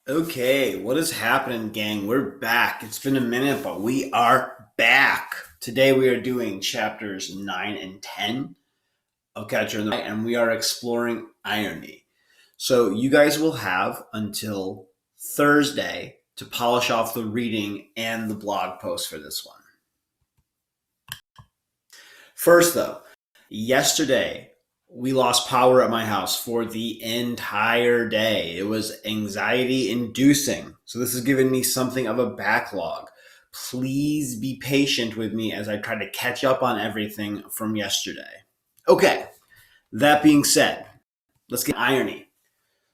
Okay, what is happening, gang? We're back. It's been a minute, but we are back. Today we are doing chapters 9 and 10 of Catcher in the Rye, and we are exploring irony. So you guys will have until Thursday to polish off the reading and the blog post for this one. First, though, yesterday we lost power at my house for the entire day. It was anxiety inducing. So, this has given me something of a backlog. Please be patient with me as I try to catch up on everything from yesterday. Okay, that being said, let's get irony.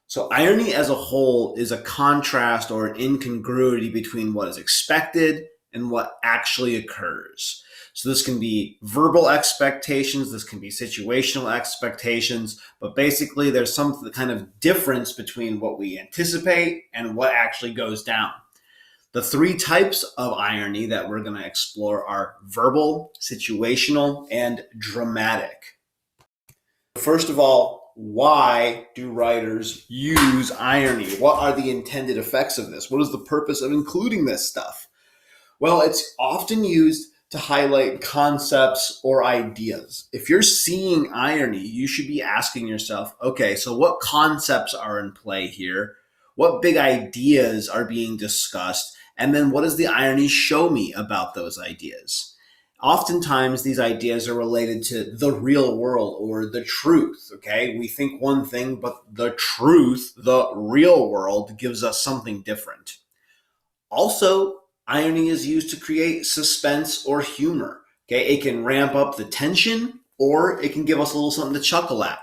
So, irony as a whole is a contrast or an incongruity between what is expected and what actually occurs. So, this can be verbal expectations, this can be situational expectations, but basically, there's some kind of difference between what we anticipate and what actually goes down. The three types of irony that we're going to explore are verbal, situational, and dramatic. First of all, why do writers use irony? What are the intended effects of this? What is the purpose of including this stuff? Well, it's often used to highlight concepts or ideas. If you're seeing irony, you should be asking yourself, okay, so what concepts are in play here? What big ideas are being discussed? And then what does the irony show me about those ideas? Oftentimes these ideas are related to the real world or the truth. Okay, we think one thing, but the truth, the real world, gives us something different. Also, irony is used to create suspense or humor. Okay, it can ramp up the tension or it can give us a little something to chuckle at.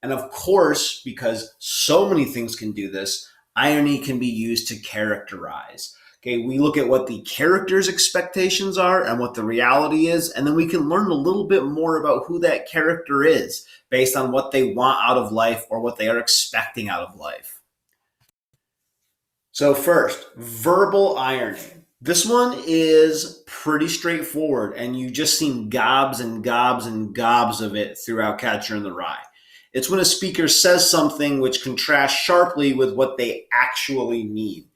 And of course, because so many things can do this, irony can be used to characterize. Okay, we look at what the character's expectations are and what the reality is, and then we can learn a little bit more about who that character is based on what they want out of life or what they are expecting out of life. So, first, verbal irony. This one is pretty straightforward, and you've just seen gobs and gobs and gobs of it throughout Catcher in the Rye. It's when a speaker says something which contrasts sharply with what they actually mean.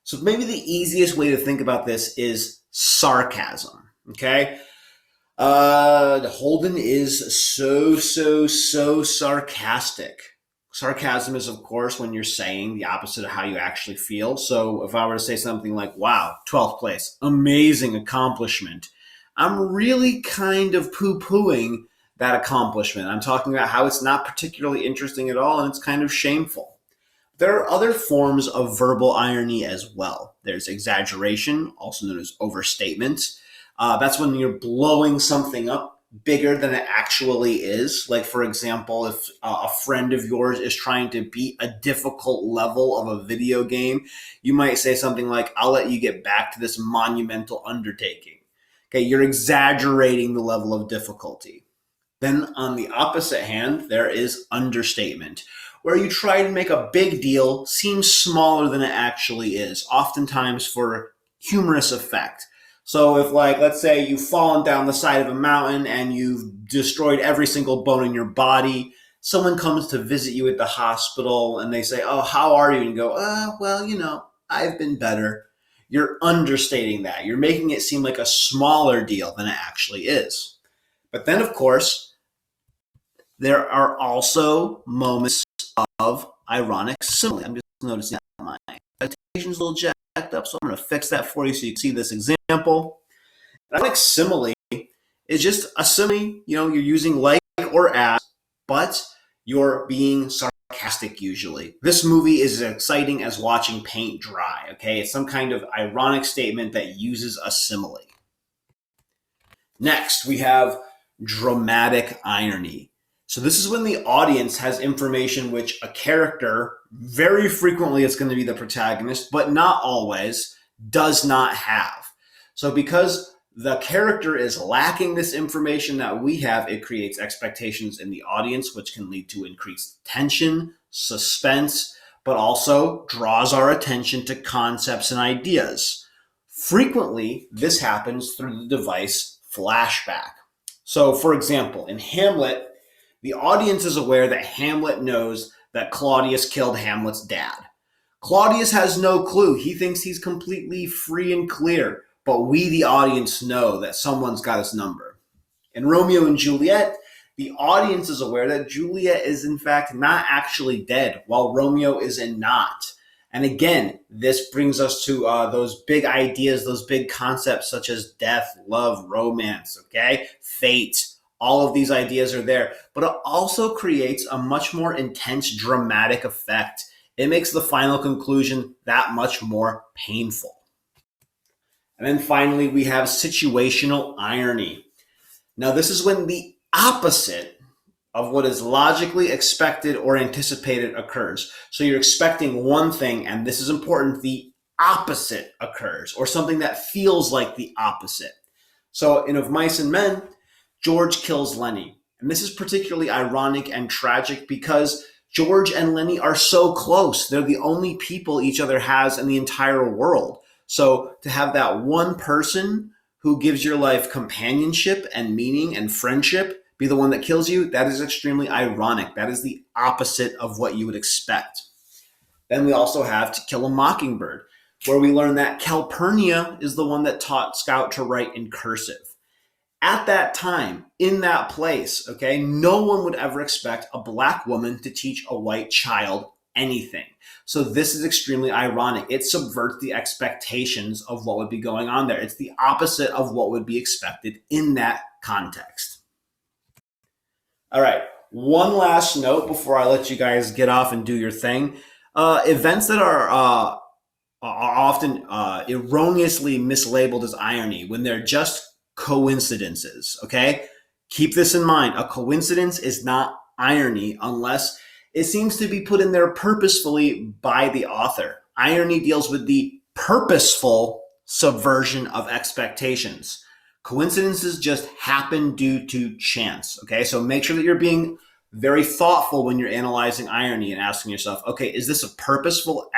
So maybe the easiest way to think about this is sarcasm. Okay. Holden is so sarcastic. Sarcasm is, of course, when you're saying the opposite of how you actually feel. So if I were to say something like, wow, 12th place, amazing accomplishment, I'm really kind of poo-pooing that accomplishment. I'm talking about how it's not particularly interesting at all and it's kind of shameful. There are other forms of verbal irony as well. There's exaggeration, also known as overstatement. That's when you're blowing something up bigger than it actually is. Like, for example, if a friend of yours is trying to beat a difficult level of a video game, you might say something like, I'll let you get back to this monumental undertaking. Okay, you're exaggerating the level of difficulty. Then on the opposite hand, there is understatement, where you try to make a big deal seem smaller than it actually is, oftentimes for humorous effect. So if, like, let's say you've fallen down the side of a mountain and you've destroyed every single bone in your body, someone comes to visit you at the hospital and they say, oh, how are you? And you go, well, I've been better. You're understating that. You're making it seem like a smaller deal than it actually is. But then, of course, there are also moments of ironic simile. I'm just noticing that my citation's a little jacked up, so I'm going to fix that for you so you can see this example. Ironic simile is just a simile, you're using like or as, but you're being sarcastic usually. This movie is as exciting as watching paint dry, okay? It's some kind of ironic statement that uses a simile. Next, we have dramatic irony. So this is when the audience has information which a character, very frequently it's going to be the protagonist, but not always, does not have. So because the character is lacking this information that we have, it creates expectations in the audience, which can lead to increased tension, suspense, but also draws our attention to concepts and ideas. Frequently, this happens through the device flashback. So, for example, in Hamlet, the audience is aware that Hamlet knows that Claudius killed Hamlet's dad. Claudius has no clue. He thinks he's completely free and clear, but we, the audience, know that someone's got his number. In Romeo and Juliet, the audience is aware that Juliet is in fact not actually dead, while Romeo is not. And again, this brings us to those big ideas, those big concepts such as death, love, romance, okay? Fate. All of these ideas are there, but it also creates a much more intense dramatic effect. It makes the final conclusion that much more painful. And then finally, we have situational irony. Now, this is when the opposite of what is logically expected or anticipated occurs. So you're expecting one thing, and this is important, the opposite occurs, or something that feels like the opposite. So in Of Mice and Men, George kills Lenny. And this is particularly ironic and tragic because George and Lenny are so close. They're the only people each other has in the entire world. So to have that one person who gives your life companionship and meaning and friendship be the one that kills you, that is extremely ironic. That is the opposite of what you would expect. Then we also have To Kill a Mockingbird, where we learn that Calpurnia is the one that taught Scout to write in cursive. At that time, in that place, okay, no one would ever expect a black woman to teach a white child anything. So this is extremely ironic. It subverts the expectations of what would be going on there. It's the opposite of what would be expected in that context. All right, one last note before I let you guys get off and do your thing. Events that are often erroneously mislabeled as irony when they're just coincidences, okay? Keep this in mind. A coincidence is not irony unless it seems to be put in there purposefully by the author. Irony deals with the purposeful subversion of expectations. Coincidences just happen due to chance, okay? So make sure that you're being very thoughtful when you're analyzing irony and asking yourself, okay, is this a purposeful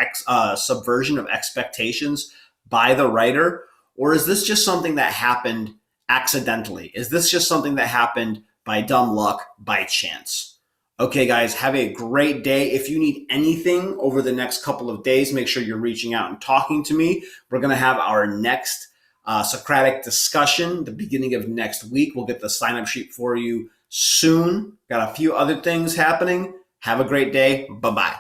subversion of expectations by the writer? Or is this just something that happened accidentally? Is this just something that happened by dumb luck, by chance? Okay, guys, have a great day. If you need anything over the next couple of days, make sure you're reaching out and talking to me. We're going to have our next Socratic discussion the beginning of next week. We'll get the sign-up sheet for you soon. Got a few other things happening. Have a great day. Bye-bye.